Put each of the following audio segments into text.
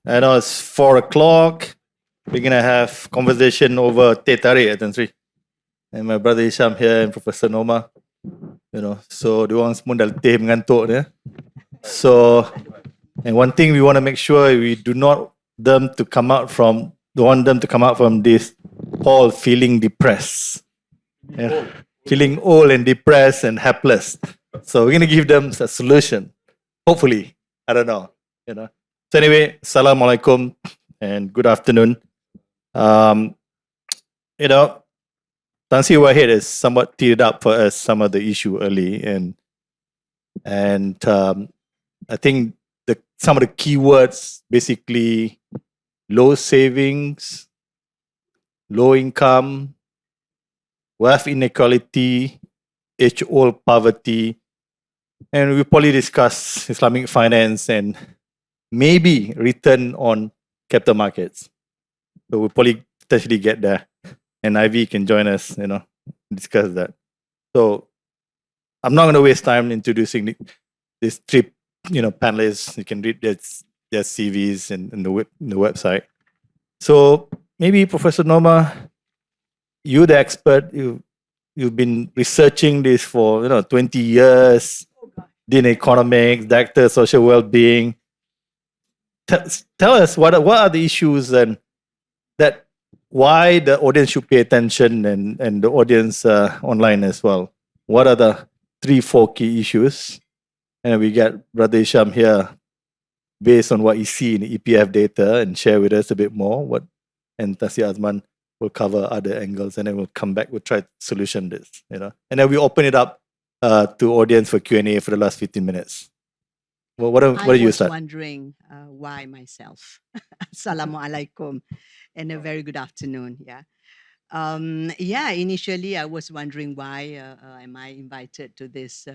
I know it's 4 o'clock. We're gonna have conversation over teh tarik, Tan Sri. And my brother Isham here and Professor Noma. So diorang semua dah letih mengantuk dia. So, and one thing we want to make sure we do not want them to come out from this hall feeling depressed. Yeah. Feeling old and depressed and helpless. So we're gonna give them a solution. Hopefully. I don't know. So anyway, Assalamualaikum and good afternoon. Tan Sri Wahid has somewhat teed up for us some of the issue early, and I think some of the keywords basically low savings, low income, wealth inequality, age-old poverty, and we'll probably discuss Islamic finance and maybe return on capital markets. So we'll probably potentially get there. And Ivy can join us, discuss that. So I'm not going to waste time introducing these three, panelists. You can read their CVs and the website. So maybe Professor Noma, you're the expert. You've been researching this for 20 years. Dean economics, director social well-being. Tell us what are the issues and that why the audience should pay attention and the audience online as well. What are the 3-4 key issues? And we get Brother Isham here based on what you see in the EPF data and share with us a bit more. And Tasir Azman will cover other angles, and then we'll come back, we'll try to solution this, And then we open it up to audience for Q&A for the last 15 minutes. Well, what do you start? I was wondering why myself. Assalamualaikum and a very good afternoon. Initially I was wondering why am I invited to this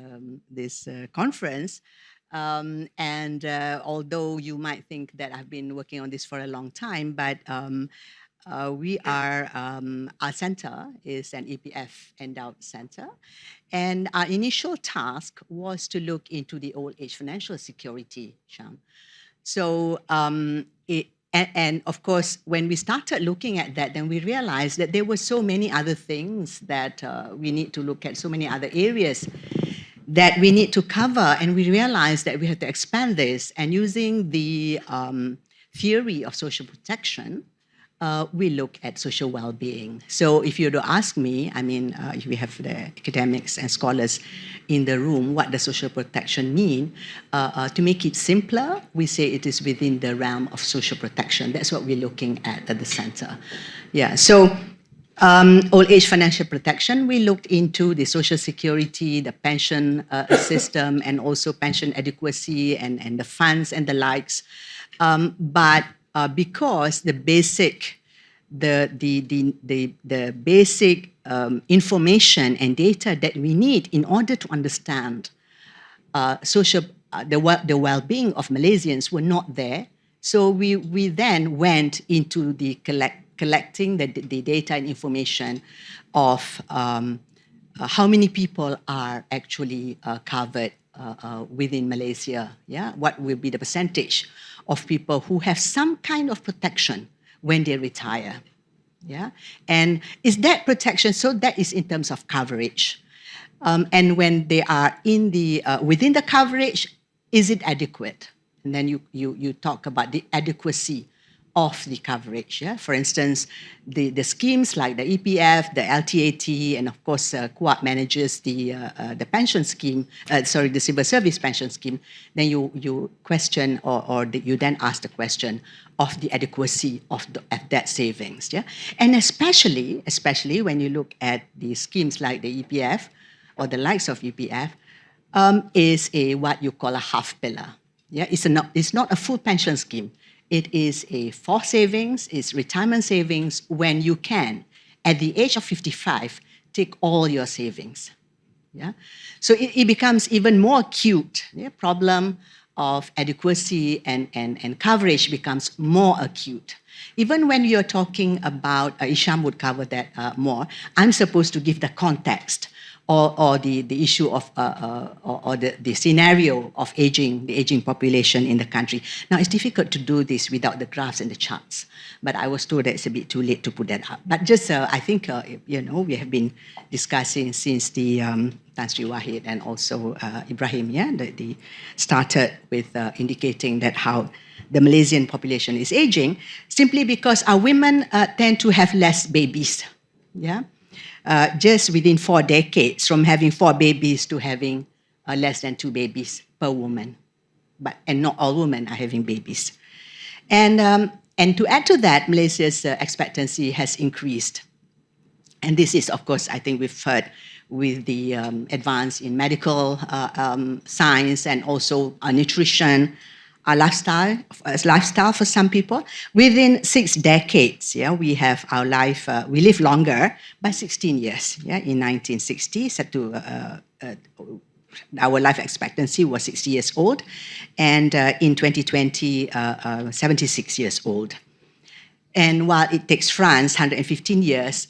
conference. And although you might think that I've been working on this for a long time, but our center is an EPF endowed center. And our initial task was to look into the old age financial security, Sham. So, and of course, when we started looking at that, then we realized that there were so many other things that we need to look at, so many other areas that we need to cover. And we realized that we had to expand this. And using the theory of social protection, we look at social well-being. So if you were to ask me, if we have the academics and scholars in the room, what does social protection mean? To make it simpler, we say it is within the realm of social protection. That's what we're looking at the center. So old age financial protection, we looked into the social security, the pension system, and also pension adequacy and the funds and the likes. But because the basic information and data that we need in order to understand the well-being of Malaysians were not there. So we then went into the collecting the data and information of how many people are actually covered within Malaysia. What will be the percentage of people who have some kind of protection when they retire? And is that protection? So that is in terms of coverage. And when they are in the within the coverage, is it adequate? And then you talk about the adequacy of the coverage. For instance, the schemes like the EPF, the LTAT, and of course, Kuat manages the pension scheme, the civil service pension scheme. Then you question you then ask the question of the adequacy of that savings. And especially when you look at the schemes like the EPF or the likes of EPF, is what you call a half pillar. It's not a full pension scheme. It is a forced savings, it's retirement savings when you can, at the age of 55, take all your savings. So it becomes even more acute. Problem of adequacy and coverage becomes more acute. Even when you're talking about, Isham would cover that more, I'm supposed to give the context or the issue of or the scenario of the aging population in the country. Now it's difficult to do this without the graphs and the charts, but I was told that it's a bit too late to put that up. But just I think we have been discussing since the Tan Sri Wahid and also Ibrahim, the started with indicating that how the Malaysian population is aging simply because our women tend to have less babies. Just within 4 decades, from having 4 babies to having less than 2 babies per woman. And not all women are having babies. And to add to that, Malaysia's expectancy has increased. And this is, of course, I think we've heard with the advance in medical science and also nutrition, our lifestyle for some people. Within 6 decades, we have our life, we live longer by 16 years. In 1960, our life expectancy was 60 years old, and in 2020, 76 years old. And while it takes France 115 years,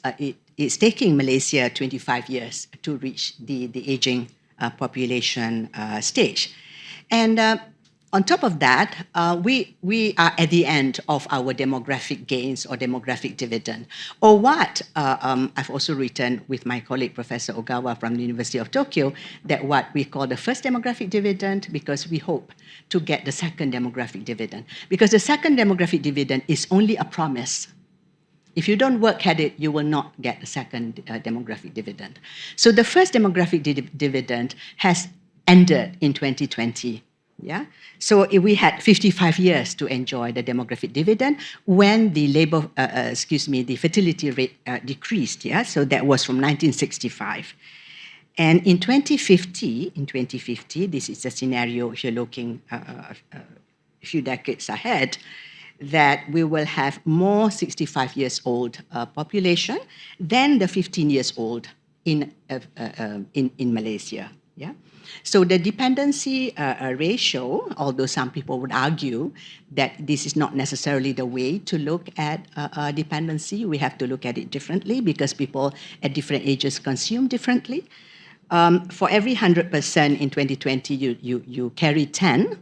it's taking Malaysia 25 years to reach the aging population stage. And on top of that, we are at the end of our demographic gains or demographic dividend, or what I've also written with my colleague, Professor Ogawa from the University of Tokyo, that what we call the first demographic dividend, because we hope to get the second demographic dividend. Because the second demographic dividend is only a promise. If you don't work at it, you will not get the second demographic dividend. So the first demographic dividend has ended in 2020. So we had 55 years to enjoy the demographic dividend when the the fertility rate decreased. So that was from 1965. And in 2050, this is a scenario if you're looking a few decades ahead, that we will have more 65 years old population than the 15 years old in Malaysia. So the dependency ratio, although some people would argue that this is not necessarily the way to look at dependency, we have to look at it differently because people at different ages consume differently. For every 100% in 2020, you carry 10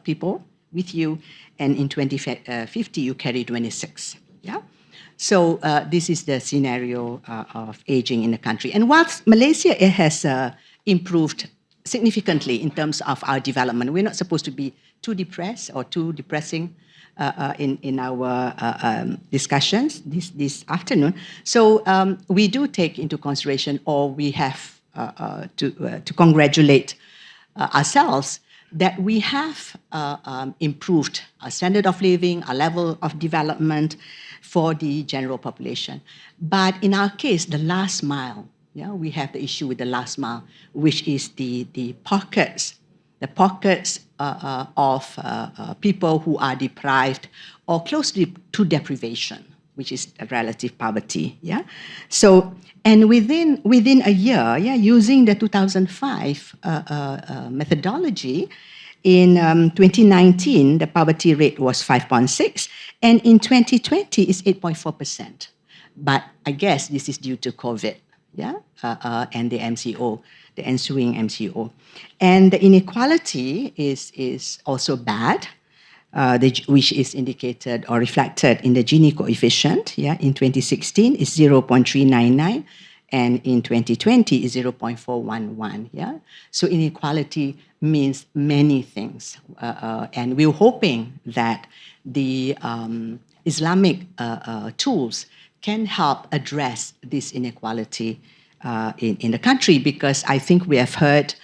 people with you, and in 2050, you carry 26. So this is the scenario of aging in the country. And whilst Malaysia has improved significantly in terms of our development, we're not supposed to be too depressed or too depressing in our discussions this afternoon. So we do take into consideration, or we have to congratulate ourselves that we have improved our standard of living, our level of development for the general population. But in our case, the last mile, we have the issue with the last mile, which is the pockets of people who are deprived or close to deprivation, which is relative poverty. So, and within a year, using the 2005 methodology, in 2019 the poverty rate was 5.6, and in 2020 it's 8.4%. But I guess this is due to COVID, and the MCO, the ensuing MCO, and the inequality is also bad. Which is indicated or reflected in the Gini coefficient. In 2016 is 0.399, and in 2020 is 0.411. So inequality means many things, and we're hoping that the Islamic tools can help address this inequality in the country, because I think we have heard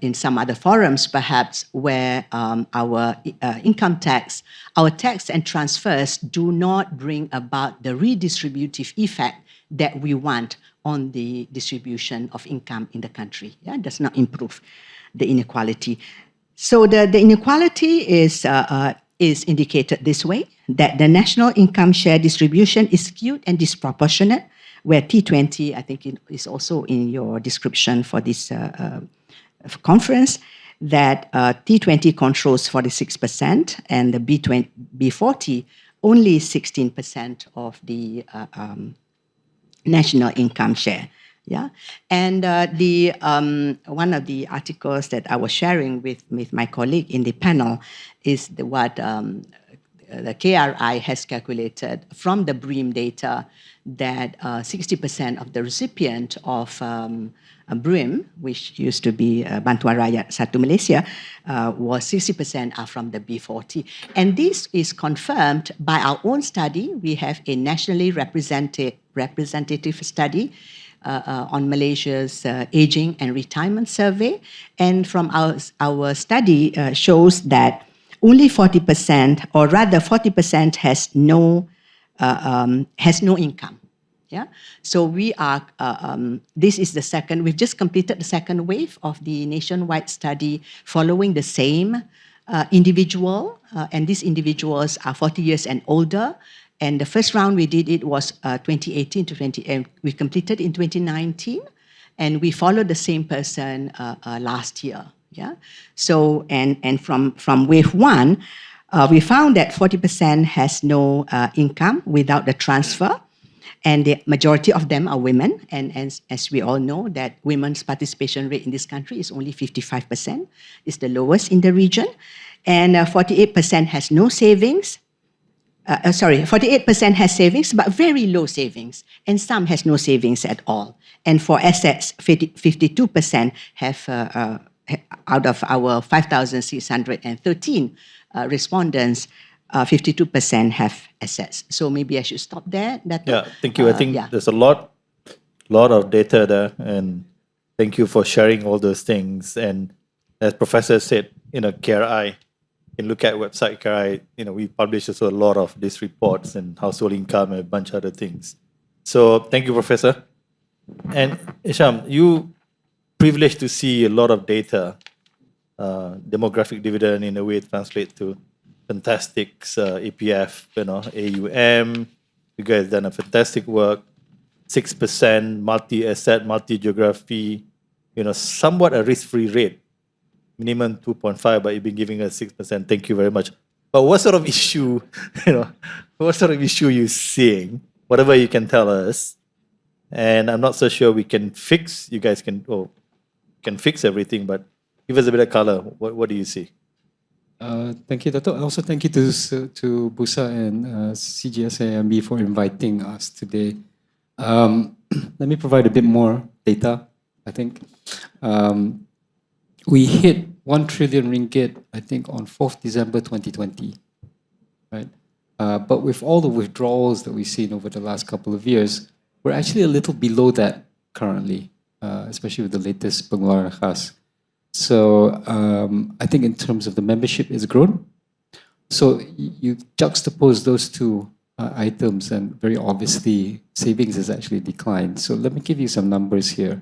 in some other forums perhaps where our income tax, our tax and transfers do not bring about the redistributive effect that we want on the distribution of income in the country. It does not improve the inequality. So the inequality is indicated this way, that the national income share distribution is skewed and disproportionate, where T20, I think is also in your description for this conference, that T20 controls 46% and the B40 only 16% of the national income share Yeah, and one of the articles that I was sharing with my colleague in the panel is what the KRI has calculated from the BREAM data that 60% of the recipient of BREAM, which used to be Bantuan Rakyat Satu Malaysia, was 60% are from the B40. And this is confirmed by our own study. We have a nationally representative study on Malaysia's aging and retirement survey. And from our study shows that only 40%, or rather 40% has no income. Yeah, so we are. This is the second. We've just completed the second wave of the nationwide study following the same individual, and these individuals are 40 years and older. And the first round we did it was 2018 to 20. We completed in 2019, and we followed the same person last year. Yeah. So and from wave one, we found that 40% has no income without the transfer, and the majority of them are women. And as we all know, that women's participation rate in this country is only 55%. It's the lowest in the region, and 48% has no savings. 48% has savings, but very low savings, and some has no savings at all. And for assets, 52% have, out of our 5,613 respondents, 52% have assets. So maybe I should stop there. Yeah, thank you. I think there's a lot of data there, and thank you for sharing all those things. And as Professor said, KRI, you can look at website KRI, we publish also a lot of these reports and household income and a bunch of other things. So thank you, Professor. And Isham, you privileged to see a lot of data, demographic dividend in a way it translates to fantastic APF, AUM. You guys done a fantastic work. 6% multi-asset, multi-geography, somewhat a risk-free rate. Minimum 2.5, but you've been giving us 6%. Thank you very much. But what sort of issue, what sort of issue you seeing? Whatever you can tell us. And I'm not so sure we can fix. You guys can fix everything, but give us a bit of color. What do you see? Thank you, Dato'. Also, thank you to Busa and CGSAMB for inviting us today. Let me provide a bit more data. I think we hit 1 trillion ringgit, I think, on 4th December 2020, right? But with all the withdrawals that we've seen over the last couple of years, we're actually a little below that currently, especially with the latest pengeluaran khas. So I think in terms of the membership, it's grown. So you juxtapose those two items, and very obviously savings has actually declined. So let me give you some numbers here.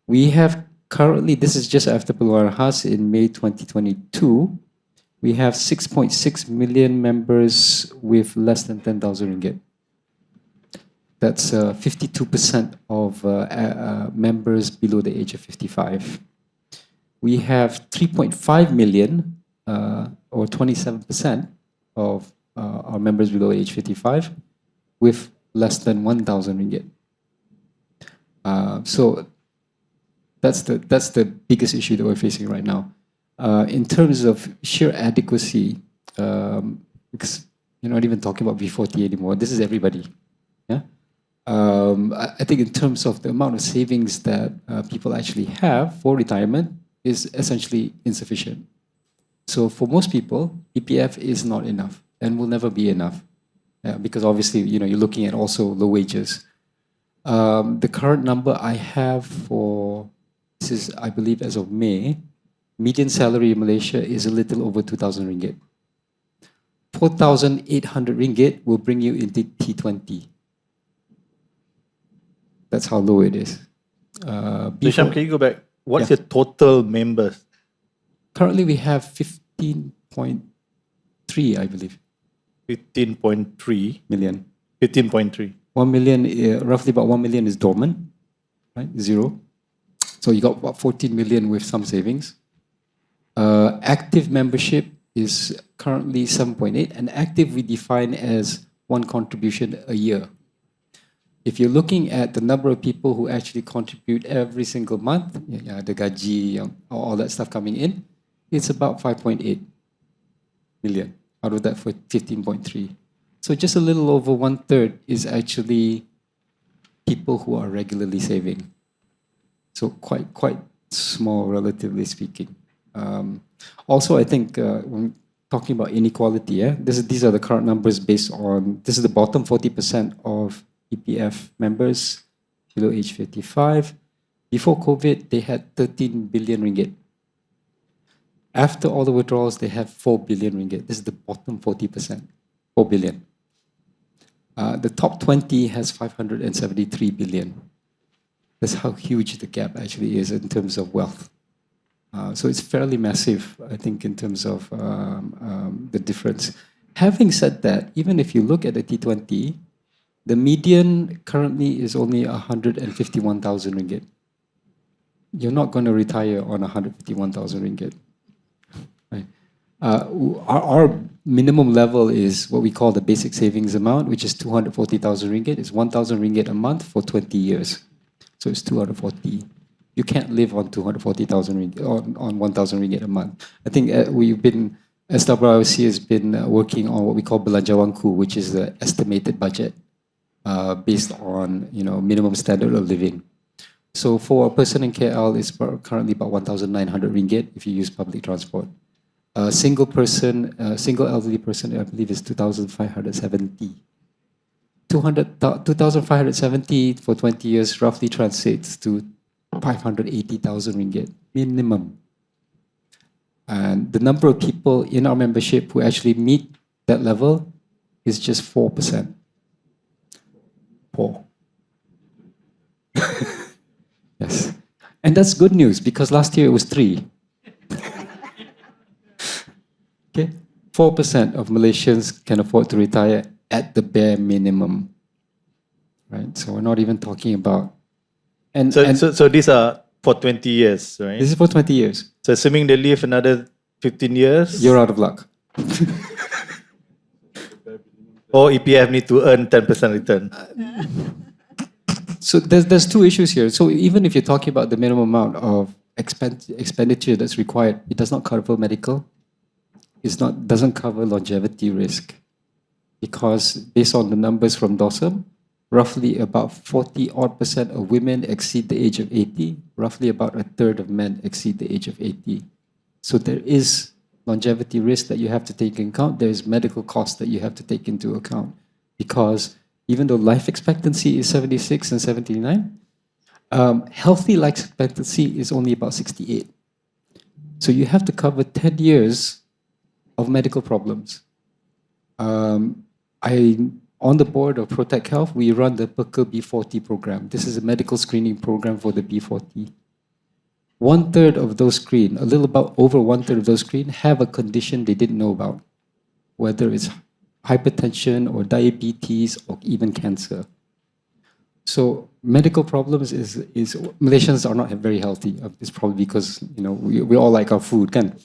We have currently, this is just after pengeluaran khas in May 2022, we have 6.6 million members with less than 10,000 ringgit. That's 52% of members below the age of 55. We have 3.5 million, or 27% of our members below age 55, with less than 1,000 ringgit. So that's the biggest issue that we're facing right now. In terms of sheer adequacy, because you're not even talking about B40 anymore. This is everybody. Yeah. I think in terms of the amount of savings that people actually have for retirement is essentially insufficient. So for most people, EPF is not enough and will never be enough, because obviously you're looking at also low wages. The current number I have for this is, I believe, as of May, median salary in Malaysia is a little over 2,000 ringgit. 4,800 ringgit will bring you into T20. That's how low it is. Hisham, can you go back? What's your total members? Currently, we have 15.3, I believe. 15.3 million. 15.3. 1 million, roughly about 1 million is dormant, right? Zero. So you got about 14 million with some savings. Active membership is currently 7.8, and active we define as one contribution a year. If you're looking at the number of people who actually contribute every single month, the gaji, all that stuff coming in, it's about 5.8 million out of that for 15.3. So just a little over 1/3 is actually people who are regularly saving. So quite small, relatively speaking. Also, I think when talking about inequality, these are the current numbers based on, this is the bottom 40% of EPF members below age 55. Before COVID, they had 13 billion ringgit. After all the withdrawals, they have 4 billion ringgit. This is the bottom 40%, 4 billion. The top 20 has 573 billion. That's how huge the gap actually is in terms of wealth. So it's fairly massive, I think, in terms of the difference. Having said that, even if you look at the T20, the median currently is only 151,000 ringgit. You're not going to retire on 151,000 ringgit. Right? Our minimum level is what we call the basic savings amount, which is 240,000 ringgit. It's 1,000 ringgit a month for 20 years. So it's 240. You can't live on 240,000 ringgit, on 1,000 ringgit a month. I think we've been, SIVC has been working on what we call Belanjawanku, which is the estimated budget based on minimum standard of living. So for a person in KL, it's currently about 1,900 ringgit if you use public transport. A single elderly person, I believe, is 2,570. 2,570 for 20 years roughly translates to 580,000 ringgit minimum. And the number of people in our membership who actually meet that level is just 4%. 4. Yes. And that's good news because last year it was 3. Okay? 4% of Malaysians can afford to retire at the bare minimum. Right? So we're not even talking about. So these are for 20 years, right? This is for 20 years. So assuming they live another 15 years? You're out of luck. Or EPF need to earn 10% return? So there's two issues here. So even if you're talking about the minimum amount of expenditure that's required, it does not cover medical. Doesn't cover longevity risk. Because based on the numbers from DOSM, roughly about 40% of women exceed the age of 80. Roughly about a third of men exceed the age of 80. So there is longevity risk that you have to take into account. There is medical costs that you have to take into account. Because even though life expectancy is 76 and 79, healthy life expectancy is only about 68. So you have to cover 10 years of medical problems. On the board of Protect Health, we run the PERKA B40 program. This is a medical screening program for the B40. 1/3 of those screened, a little about over 1/3 of those screened, have a condition they didn't know about, whether it's hypertension or diabetes or even cancer. So medical problems is Malaysians are not very healthy. It's probably because we all like our food, can.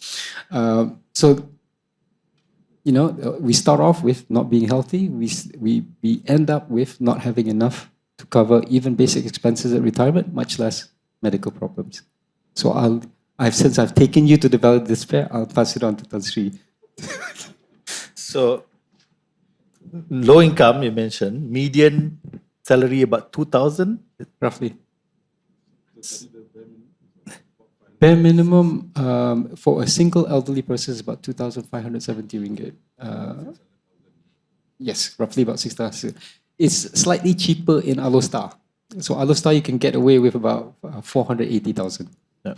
We start off with not being healthy. We end up with not having enough to cover even basic expenses at retirement, much less medical problems. So since I've taken you to develop this fair, I'll pass it on to Tan Sri. So low income, you mentioned, median salary about 2,000? Roughly. Bare minimum for a single elderly person is about 2,570 ringgit. Yes, roughly about 6,000. It's slightly cheaper in Alostar. So Alostar you can get away with about 480,000. Yeah.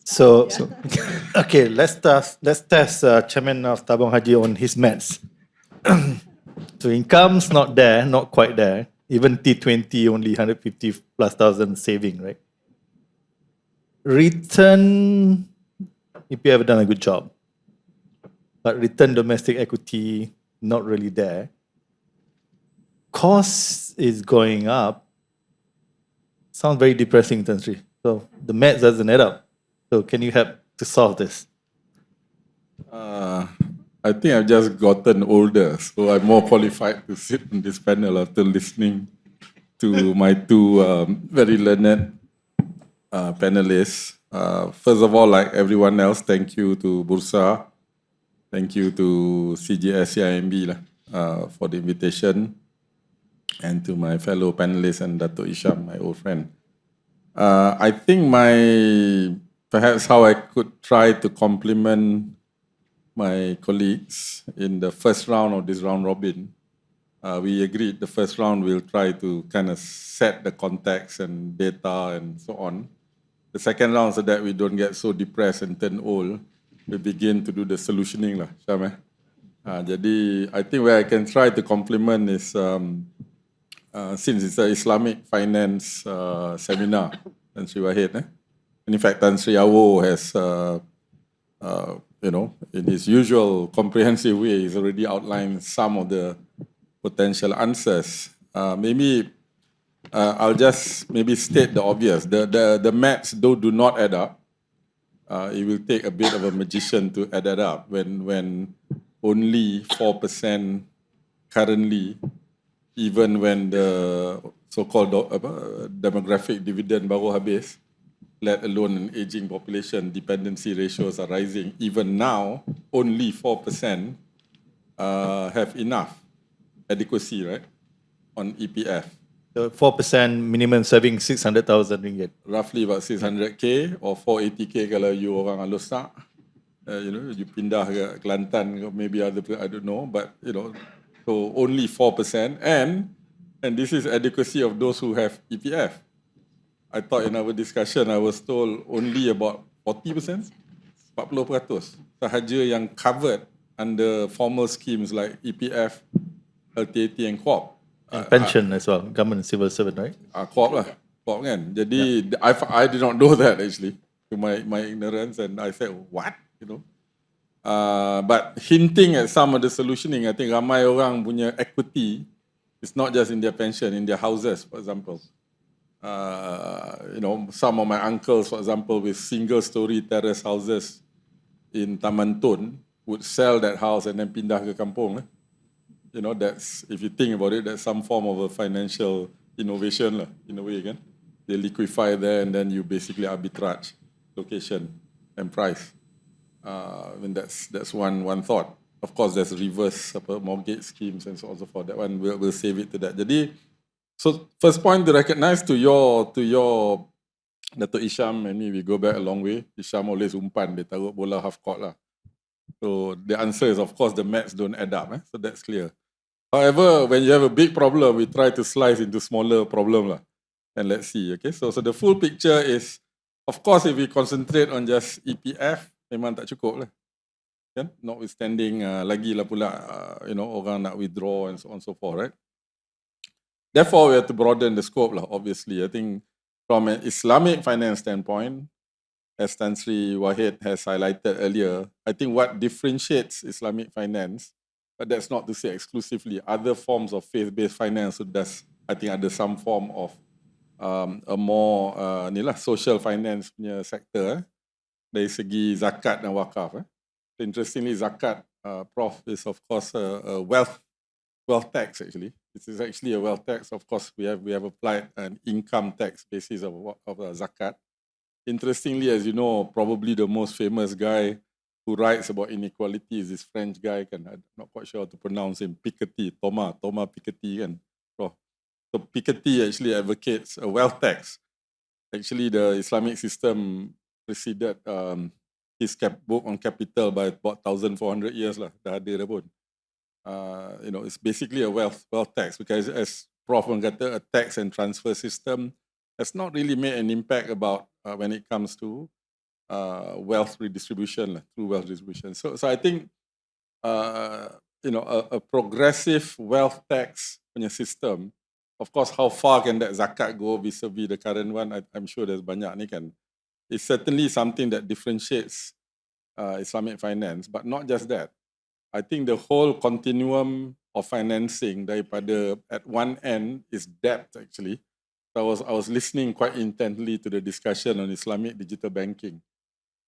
So okay, let's test Chairman of Tabung Haji on his maths. So income's not there, not quite there. Even T20 only 150 plus thousand saving, right? Return, EPF have done a good job. But return domestic equity, not really there. Cost is going up. Sounds very depressing, Tan Sri. So the maths doesn't add up. So can you help to solve this? I think I've just gotten older, so I'm more qualified to sit in this panel after listening to my two very learned panelists. First of all, like everyone else, thank you to Bursa, thank you to CGS-CIMB for the invitation, and to my fellow panelists and Dato' Isham, my old friend. I think perhaps how I could try to complement my colleagues in the first round of this round robin. We agreed the first round we'll try to kind of set the context and data and so on. The second round, so that we don't get so depressed and turn old, we begin to do the solutioning lah, Syam eh. Jadi I think where I can try to complement is since it's an Islamic finance seminar, Tan Sri Wahid, and in fact Tan Sri Awo has in his usual comprehensive way, he's already outlined some of the potential answers. Maybe I'll just maybe state the obvious. The maths do not add up. It will take a bit of a magician to add that up when only 4% currently, even when the so-called demographic dividend baru habis, let alone an aging population, dependency ratios are rising. Even now, only 4% have enough adequacy, right, on EPF. The 4% minimum saving 600,000 ringgit. Roughly about 600K or 480K kalau you orang halus nak. You pindah ke Kelantan, maybe other, I don't know, but so only 4%, and this is adequacy of those who have EPF. I thought in our discussion, I was told only about 40%, 40% sahaja yang covered under formal schemes like EPF, LTAT and COP. And pension as well, government and civil servant, right? COP lah, COP kan. Jadi I did not know that actually, to my ignorance, and I said, what? But hinting at some of the solutioning, I think ramai orang punya equity is not just in their pension, in their houses, for example. Some of my uncles, for example, with single-story terrace houses in Taman Tun, would sell that house and then pindah ke kampung. That's, if you think about it, that's some form of a financial innovation lah, in a way, kan? They liquefy there and then you basically arbitrage location and price. That's one thought. Of course, there's reverse mortgage schemes and so on and so forth. That one we'll save it to that. Jadi, so first point to recognize to your Dato' Isham and me, we go back a long way. Isham always umpan, dia taruh bola half court lah. So the answer is, of course, the maths don't add up. So that's clear. However, when you have a big problem, we try to slice into smaller problem lah. And let's see, okay? So the full picture is, of course, if we concentrate on just EPF, memang tak cukup lah. Kan? Notwithstanding, lagi lah pula, orang nak withdraw and so on and so forth, right? Therefore, we have to broaden the scope lah, obviously. I think from an Islamic finance standpoint, as Tan Sri Wahid has highlighted earlier, I think what differentiates Islamic finance, but that's not to say exclusively, other forms of faith-based finance, so that's, I think, ada some form of a more social finance punya sector, dari segi zakat dan wakaf. Interestingly, zakat, Prof, is of course a wealth tax actually. This is actually a wealth tax. Of course, we have applied an income tax basis of zakat. Interestingly, as you know, probably the most famous guy who writes about inequality is this French guy, I'm not quite sure how to pronounce him, Piketty, Thomas Piketty, kan? So Piketty actually advocates a wealth tax. Actually, the Islamic system preceded his book on capital by about 1,400 years lah, dah ada dah pun. It's basically a wealth tax, because as Prof kata, a tax and transfer system has not really made an impact about when it comes to wealth redistribution, through wealth distribution. So I think a progressive wealth tax punya system, of course, how far can that zakat go vis-a-vis the current one? I'm sure there's banyak ni kan. It's certainly something that differentiates Islamic finance, but not just that. I think the whole continuum of financing daripada at one end is debt actually. So I was listening quite intently to the discussion on Islamic digital banking.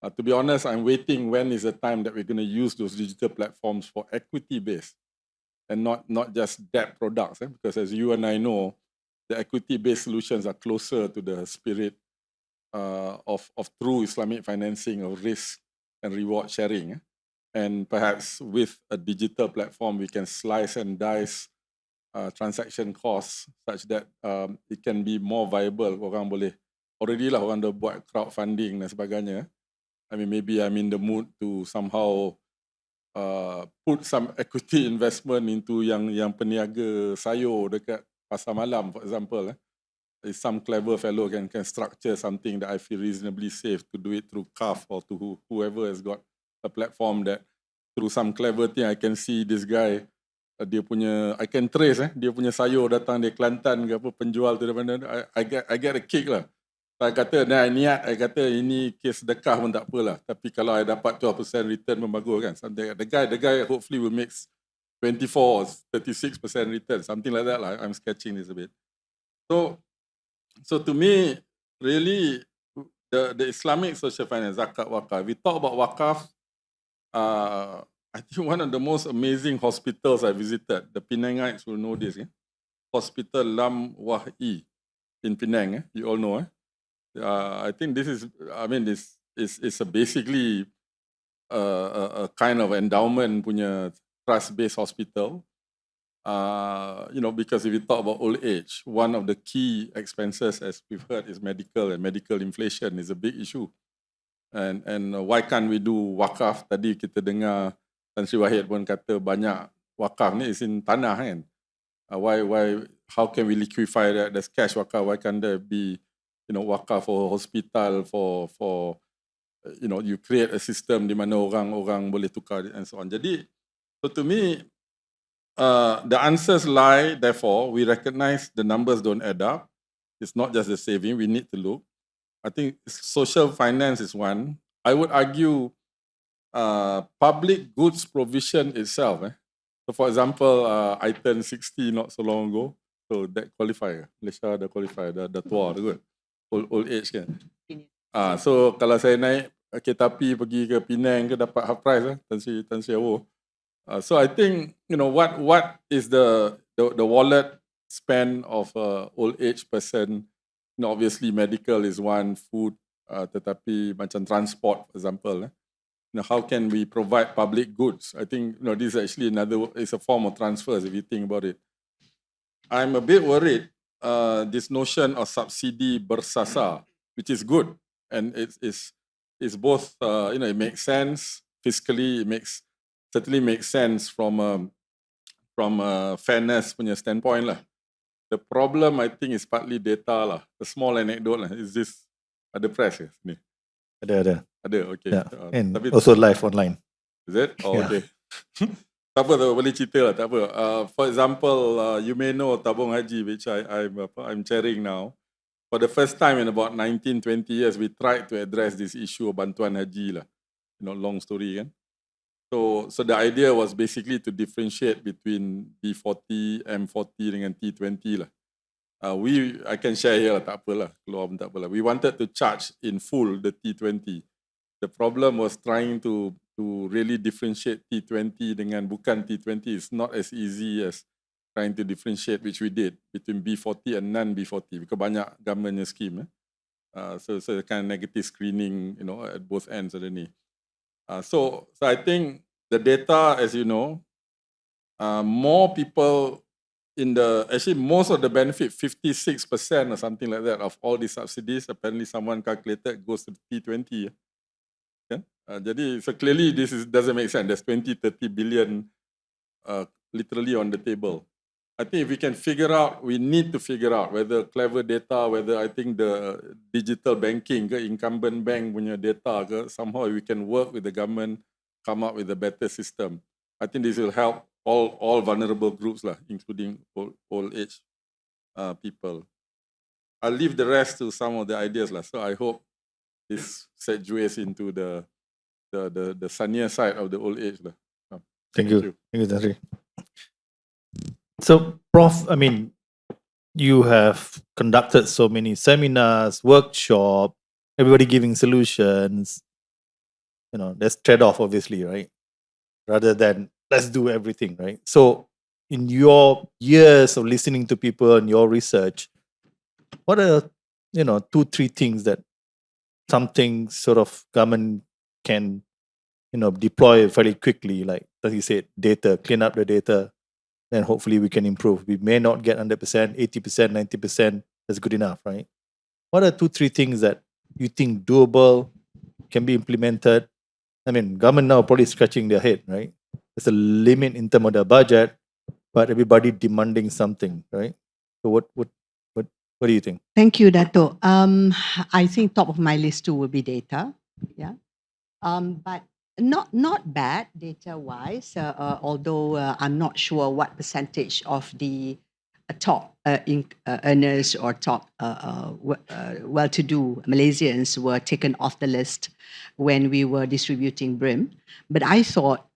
To be honest, I'm waiting when is the time that we're going to use those digital platforms for equity based and not just debt products, because as you and I know, the equity-based solutions are closer to the spirit of true Islamic financing of risk and reward sharing. And perhaps with a digital platform, we can slice and dice transaction costs such that it can be more viable. Orang boleh, already lah orang dah buat crowdfunding dan sebagainya. I mean, maybe I'm in the mood to somehow put some equity investment into yang peniaga sayur dekat pasar malam, for example. If some clever fellow can structure something that I feel reasonably safe to do it through CAF or to whoever has got a platform that through some clever thing I can see this guy, dia punya, I can trace dia punya sayur datang dari Kelantan ke apa, penjual tu daripada, I get a kick lah. Saya kata, I kata ini kes sedekah pun tak apalah. Tapi kalau I dapat 12% return pun bagus kan. The guy hopefully will make 24 or 36% return, something like that lah. I'm sketching this a bit. So to me, really, the Islamic social finance, zakat, wakaf. We talk about wakaf. I think one of the most amazing hospitals I visited, the Penangites will know this. Hospital Lam Wahi in Penang. You all know. I think this is, I mean, this is basically a kind of endowment punya trust-based hospital. Because if you talk about old age, one of the key expenses, as we've heard, is medical, and medical inflation is a big issue. And why can't we do wakaf? Tadi kita dengar Tan Sri Wahid pun kata banyak wakaf ni is in tanah kan. How can we liquefy that? There's cash wakaf. Why can't there be, wakaf for hospital, for you create a system di mana orang boleh tukar and so on. Jadi, so to me, the answers lie, therefore, we recognize the numbers don't add up. It's not just the saving, we need to look. I think social finance is one. I would argue public goods provision itself. So for example, I turned 60 not so long ago. So that qualify. Malaysia dah qualify, dah tua, good. Old age kan. So kalau saya naik kereta api pergi ke Penang ke dapat half price Tan Sri Awo. So I think what is the wallet spend of a old age person. Obviously medical is one, food, tetapi macam transport, for example. How can we provide public goods? I think this is actually it's a form of transfers if you think about it. I'm a bit worried this notion of subsidy bersasar, which is good, and it's both it makes sense fiscally, certainly makes sense from a fairness punya standpoint lah. The problem I think is partly data lah. The small anecdote lah. Is this ada press ke ni? Ada, okay. Yeah. And also live online. Is it? Oh, Yeah. okay. Tak apa, boleh cerita lah, tak apa. For example, you may know tabung haji, which I'm chairing now. For the first time in about 19-20 years, we tried to address this issue of bantuan haji lah. Long story kan. So the idea was basically to differentiate between B40, M40 dengan T20 lah. I can share here lah, tak apalah. Keluar pun tak apalah. We wanted to charge in full the T20. The problem was trying to really differentiate T20 dengan bukan T20. It's not as easy as trying to differentiate, which we did, between B40 and non-B40 because banyak government scheme. So kind of negative screening, at both ends of the knee. So I think the data, as you know, more people actually most of the benefit, 56% or something like that of all these subsidies, apparently someone calculated goes to T20. Jadi, so clearly this doesn't make sense. There's 20-30 billion literally on the table. I think if we can we need to figure out whether clever data, whether I think the digital banking ke incumbent bank punya data ke, somehow we can work with the government, come up with a better system. I think this will help all vulnerable groups lah, including old age people. I'll leave the rest to some of the ideas lah. So I hope this segues into the sunnier side of the old age lah. Thank you, Tan Sri. So, Prof, I mean, you have conducted so many seminars, workshops, everybody giving solutions. There's trade-off, obviously, right? Rather than let's do everything, right? So, in your years of listening to people and your research, what are, 2-3 things that something sort of government can, deploy fairly quickly, like as you said, data, clean up the data, then hopefully we can improve. We may not get 100%, 80%, 90%, that's good enough, right? What are 2-3 things that you think doable, can be implemented? I mean, government now probably scratching their head, right? There's a limit in terms of the budget, but everybody demanding something, right? So what do you think? Thank you, Dato. I think top of my list too will be data. Yeah. But not bad data-wise, although I'm not sure what percentage of the top earners or top well-to-do Malaysians were taken off the list when we were distributing BRIM. But I thought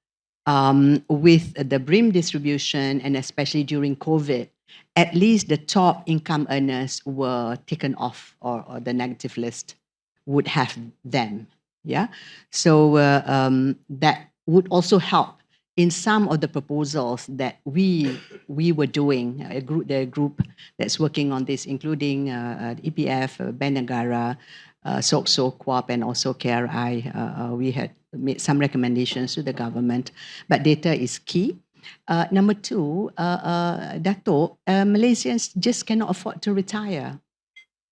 with the BRIM distribution, and especially during COVID, at least the top income earners were taken off, or the negative list would have them. Yeah, so that would also help in some of the proposals that we were doing. The group that's working on this, including EPF, Bank Negara, SOCSO, QUAP, and also KRI. We had made some recommendations to the government, but data is key. Number two, Dato, Malaysians just cannot afford to retire.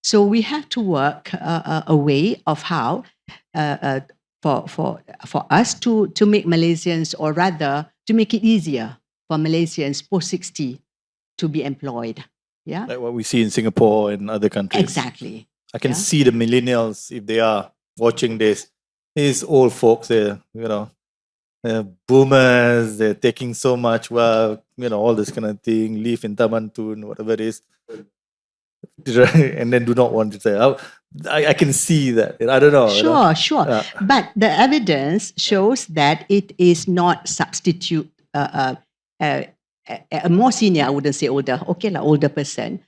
So we have to work a way of how for us to make Malaysians, or rather to make it easier for Malaysians post 60 to be employed. Yeah, Like what we see in Singapore and other countries. exactly. I can Yeah. see the millennials, if they are watching this, these old folks, they're boomers, they're taking so much work, all this kind of thing, live in Taman Tun, whatever it is, right? And then do not want to say, I can see that. I don't know. Sure. Yeah. But the evidence shows that it is not substitute. A more senior, I wouldn't say older, older person,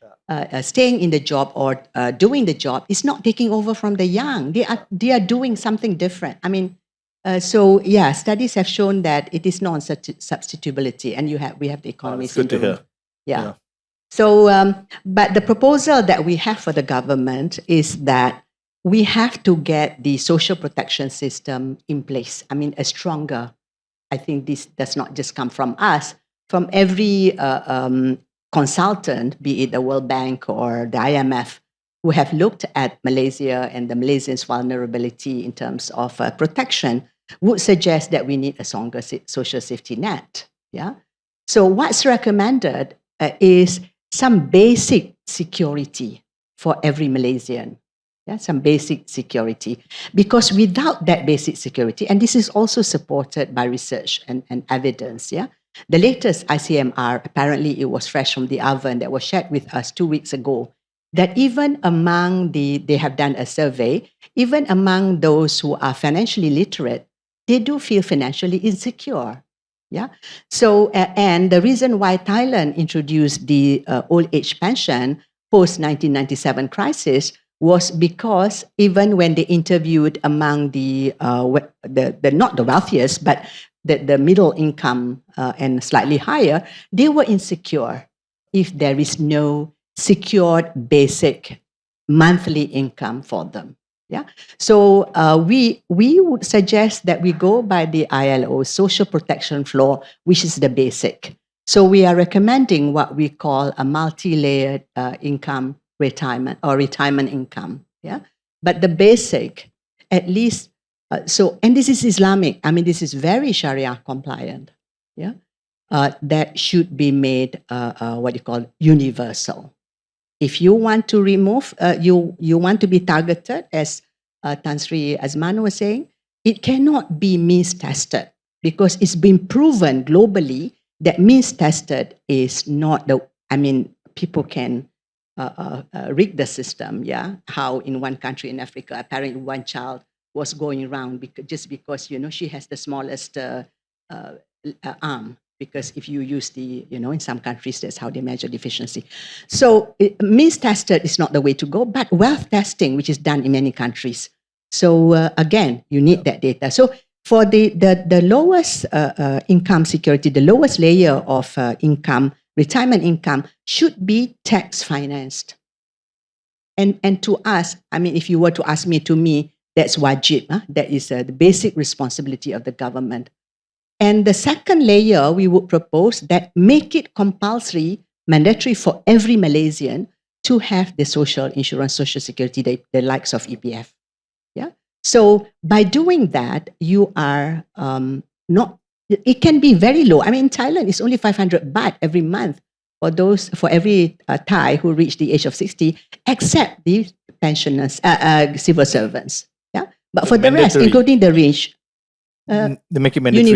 staying in the job or doing the job is not taking over from the young. They are doing something different. I mean, studies have shown that it is non-substitutability, and we have the economists good in to the room. hear. Yeah. So, but the proposal that we have for the government is that we have to get the social protection system in place. I mean, a stronger. I think this does not just come from us, from every consultant, be it the World Bank or the IMF, who have looked at Malaysia and the Malaysians' vulnerability in terms of protection, would suggest that we need a stronger social safety net. Yeah. So what's recommended is some basic security for every Malaysian. Yeah, some basic security. Because without that basic security, and this is also supported by research and evidence, yeah, the latest ICMR, apparently it was fresh from the oven, that was shared with us 2 weeks ago, that even among they have done a survey, even among those who are financially literate, they do feel financially insecure. Yeah. So, and the reason why Thailand introduced the old age pension post 1997 crisis was because even when they interviewed among the not the wealthiest, but the middle income and slightly higher, they were insecure if there is no secured basic monthly income for them. Yeah. So we would suggest that we go by the ILO social protection floor, which is the basic. So we are recommending what we call a multi-layered income retirement, or retirement income. Yeah. But the basic, at least, and this is Islamic. I mean, this is very Shariah compliant. Yeah. That should be made universal. If you want to remove, you want to be targeted, as Tan Sri Azman was saying, it cannot be means tested, because it's been proven globally that means tested is not people can rig the system. Yeah, how in one country in Africa, apparently one child was going around just because she has the smallest arm. Because if you use in some countries, that's how they measure deficiency. So means tested is not the way to go, but wealth testing, which is done in many countries. So again, you need that data. So for the lowest income security, the lowest layer of income, retirement income, should be tax financed. And to us, I mean, if you were to ask me, that's wajib. That is the basic responsibility of the government. And the second layer, we would propose that make it compulsory, mandatory for every Malaysian to have the social insurance, social security, the likes of EPF. Yeah. So by doing that, you are not. It can be very low. I mean, in Thailand, it's only 500 baht every month for every Thai who reach the age of 60, except the pensioners, civil servants. Yeah. But for the rest, Mandatory. including the range, They make it mandatory.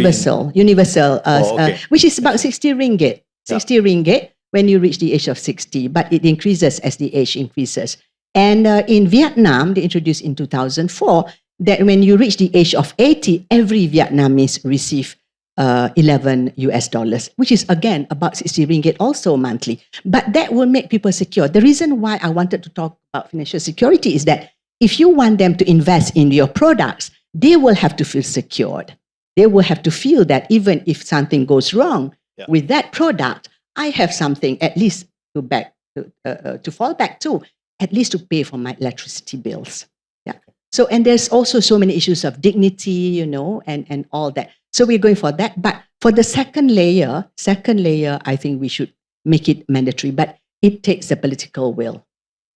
universal, okay. which is about 60 ringgit. 60 ringgit when you reach the age of 60, but it increases as the age increases. And in Vietnam, they introduced in 2004 that when you reach the age of 80, every Vietnamese receive $11, which is again about 60 ringgit also monthly. But that will make people secure. The reason why I wanted to talk about financial security is that if you want them to invest in your products, they will have to feel secured. They will have to feel that even if something goes wrong with that product, I have something at least to fall back to, at least to pay for my electricity bills. Yeah. So, and there's also so many issues of dignity, and all that. So we're going for that. But for the second layer, I think we should make it mandatory, but it takes the political will.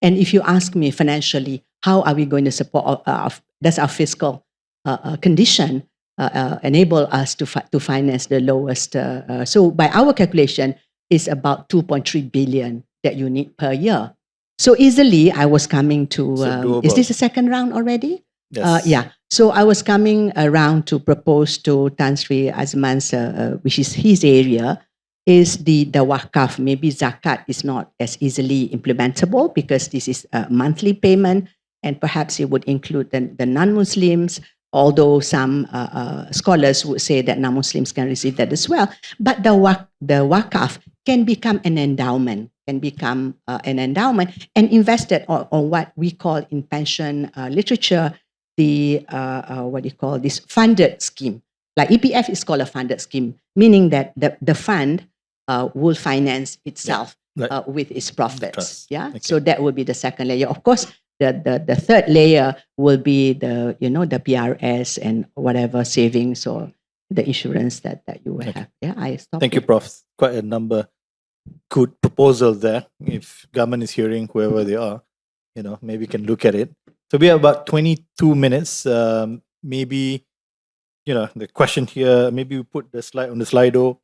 And if you ask me financially, how are we going to support, does our fiscal condition enable us to finance the lowest? So by our calculation, it's about 2.3 billion that you need per year. So easily, I was coming to, is this the second round already? Yes. Yeah. So I was coming around to propose to Tan Sri Azman's, which is his area, is the wakaf. Maybe zakat is not as easily implementable because this is a monthly payment, and perhaps it would include the non-Muslims, although some scholars would say that non-Muslims can receive that as well. But the wakaf can become an endowment, and invested on what we call in pension literature, the this funded scheme. Like EPF is called a funded scheme, meaning that the fund will finance itself with its profits. Yeah. Okay. So that will be the second layer. Of course, the third layer will be the PRS and whatever savings or the insurance that you will have. Yeah. I stop. Thank you, Prof. Quite a number. Good proposal there. If government is hearing, whoever they are, maybe can look at it. So we have about 22 minutes. Maybe, the question here, maybe we put the slide on the Slido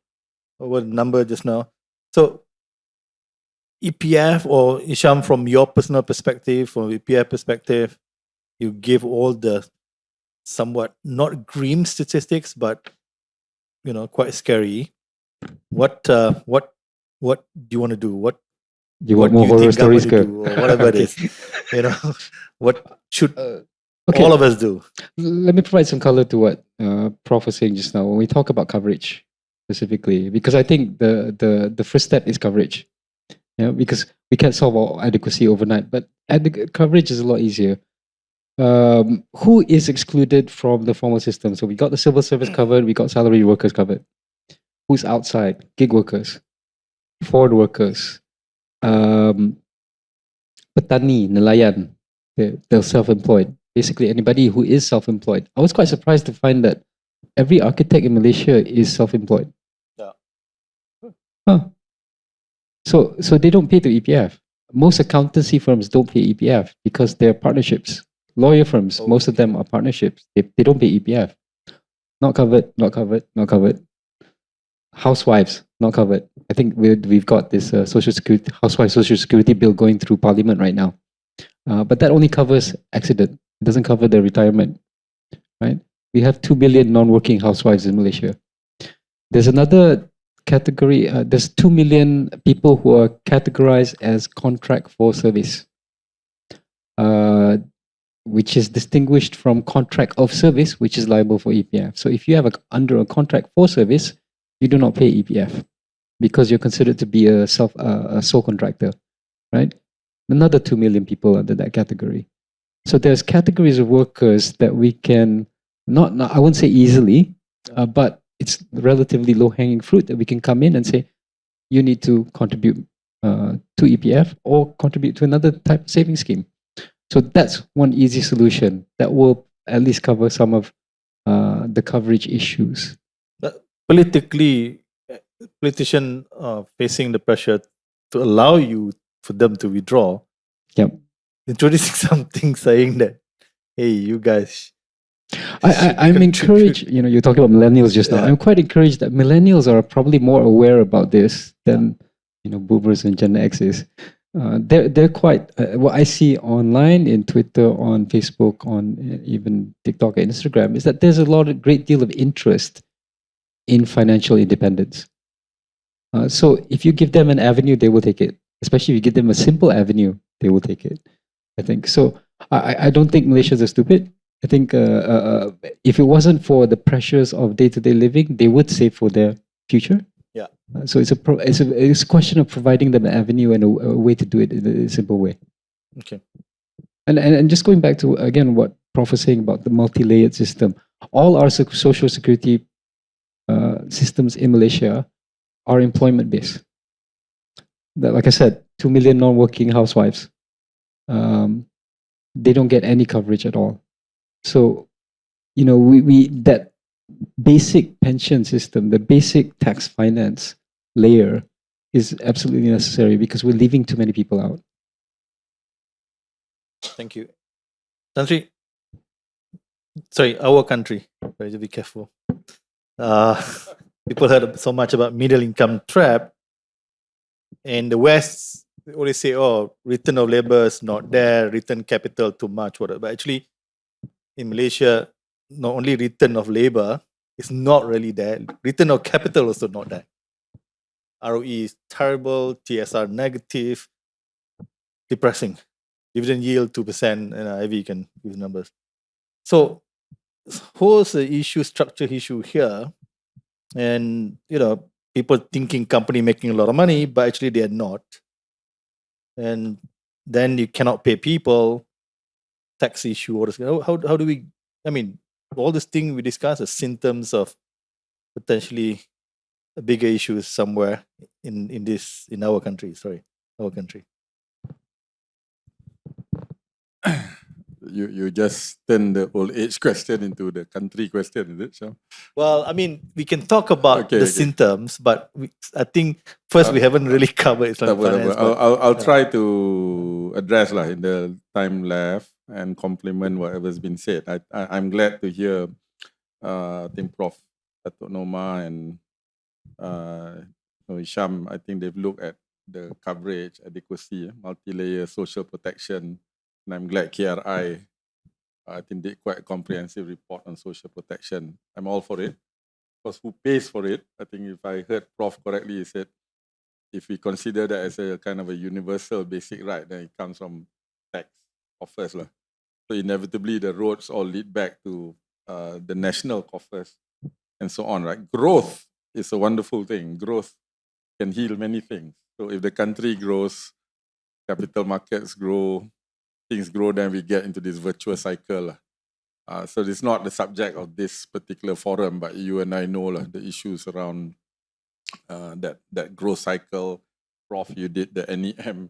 over the number just now. So EPF or Isham, from your personal perspective, from EPF perspective, you give all the somewhat not grim statistics, but, quite scary. What do you want to do? What you want more horror stories, or whatever it is. What should all of us do? Let me provide some color to what Prof was saying just now. When we talk about coverage specifically, because I think the first step is coverage. Because we can't solve all adequacy overnight, but coverage is a lot easier. Who is excluded from the formal system? So we got the civil service covered, we got salary workers covered. Who's outside? Gig workers, foreign workers, petani, nelayan, they're self-employed. Basically, anybody who is self-employed. I was quite surprised to find that every architect in Malaysia is self-employed. Yeah. Huh. So they don't pay to EPF. Most accountancy firms don't pay EPF because they're partnerships. Lawyer firms, most of them are partnerships. They don't pay EPF. Not covered, not covered, not covered. Housewives, not covered. I think we've got this housewife social security bill going through parliament right now. But that only covers accident. It doesn't cover the retirement, right? We have 2 million non-working housewives in Malaysia. There's another category. There's 2 million people who are categorized as contract for service, which is distinguished from contract of service, which is liable for EPF. So if you have under a contract for service, you do not pay EPF because you're considered to be a sole contractor, right? Another 2 million people under that category. So there's categories of workers that we can not I won't say easily, but it's relatively low-hanging fruit that we can come in and say, you need to contribute to EPF or contribute to another type of saving scheme. So that's one easy solution that will at least cover some of the coverage issues. But politically, politician facing the pressure to allow you for them to withdraw, Yep. introducing something saying that, hey, you guys. I'm encouraged, you're talking about millennials just now. Yeah. I'm quite encouraged that millennials are probably more aware about this than, boomers and Gen X is. They're quite, what I see online, in Twitter, on Facebook, on even TikTok and Instagram, is that there's a great deal of interest in financial independence. So if you give them an avenue, they will take it. Especially if you give them a simple avenue, they will take it, I think. So I don't think Malaysians are stupid. I think if it wasn't for the pressures of day-to-day living, they would save for their future. Yeah. So it's a question of providing them an avenue and a way to do it in a simple way. Okay. And just going back to, again, what Prof was saying about the multi-layered system, all our social security systems in Malaysia are employment-based. Like I said, 2 million non-working housewives, they don't get any coverage at all. So, we that basic pension system, the basic tax finance layer is absolutely necessary because we're leaving too many people out. Thank you. Country. Sorry, our country. I have to be careful. People heard so much about middle income trap. In the West, they always say, oh, return of labor is not there, return capital too much, whatever. But actually, in Malaysia, not only return of labor is not really there, return of capital also not there. ROE is terrible, TSR negative, depressing. Dividend yield 2%, and Ivy can use numbers. So, what's the issue, structure issue here? And, people thinking company making a lot of money, but actually they are not. And then you cannot pay people, tax issue, or how do we, all this thing we discuss are symptoms of potentially a bigger issues somewhere in our country. Our country. You just turn the old age question into the country question, is it, Syam? Well, we can talk about the symptoms, but I think first we haven't really covered Islamic finance. I'll try to address in the time left and complement whatever's been said. I'm glad to hear, I think Prof. Datuk Noma and Hisham, I think they've looked at the coverage, adequacy, multi-layer social protection, and I'm glad KRI, I think, did quite a comprehensive report on social protection. I'm all for it. Because who pays for it? I think if I heard Prof correctly, he said, if we consider that as a kind of a universal basic right, then it comes from tax coffers. So inevitably, the roads all lead back to the national coffers and so on, right? Growth is a wonderful thing. Growth can heal many things. So if the country grows, capital markets grow, things grow, then we get into this virtuous cycle. So it's not the subject of this particular forum, but you and I know the issues around that growth cycle. Prof, you did the NEM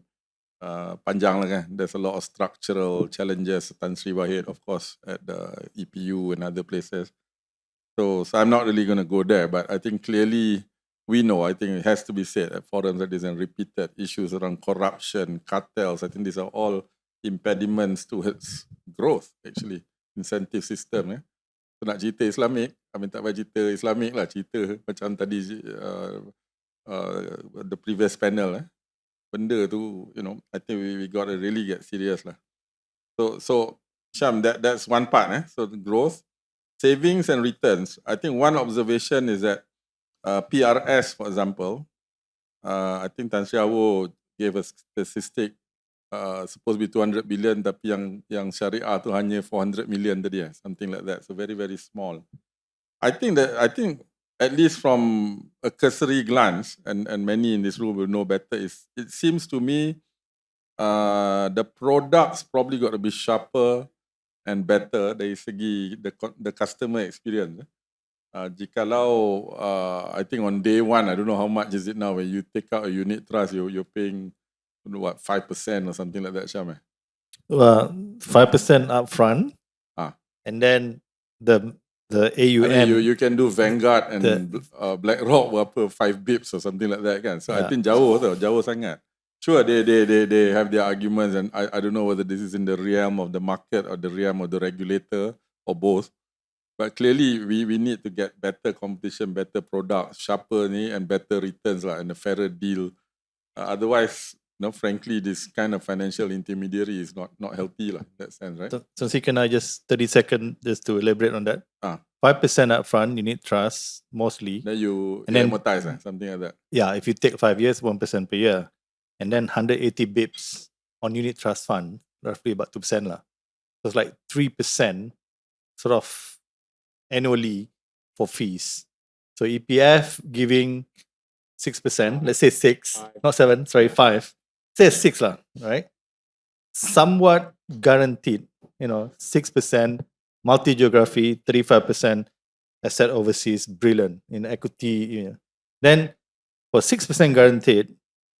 panjang lah kan. There's a lot of structural challenges. Tan Sri Wahid, of course, at the EPU and other places. So I'm not really going to go there, but I think clearly we know, I think it has to be said at forums that there's repeated issues around corruption, cartels. I think these are all impediments to its growth, actually. Incentive system. So nak cerita Islamik, kami tak payah cerita Islamik lah, cerita macam tadi the previous panel. Benda tu, I think we got to really get serious lah. So Syam, that's one part. So the growth, savings and returns. I think one observation is that PRS, for example, I think Tan Sri Awo gave a statistic, supposed to be 200 billion, tapi yang Shariah tu hanya 400 million tadi, something like that. So very, very small. I think at least from a cursory glance, and many in this room will know better, it seems to me the products probably got to be sharper and better dari segi the customer experience. Jikalau, I think on day one, I don't know how much is it now, when you take out a unit trust, you're paying, 5% or something like that, Syam? 5% upfront, Ah. and then the I AUM. mean, you can do Vanguard and The- BlackRock berapa 5 bips or something like that kan. So I Yeah. think jauh sangat. Sure, they have their arguments, and I don't know whether this is in the realm of the market or the realm of the regulator or both. But clearly, we need to get better competition, better products, sharper ni, and better returns lah, and a fairer deal. Otherwise, frankly, this kind of financial intermediary is not healthy lah, in that sense, right? So can I just 30 seconds just to elaborate on that? 5% upfront, unit trust mostly. Then you And then- amortize something like that. Yeah, if you take 5 years, 1% per year, and then 180 bips on unit trust fund, roughly about 2% lah. So it's like 3% sort of annually for fees. So EPF giving 6%, let's say 6, not 7, sorry, 5. Say 6 lah, right? Somewhat guaranteed, 6%, multi-geography, 35% asset overseas, brilliant in equity. Then for 6% guaranteed,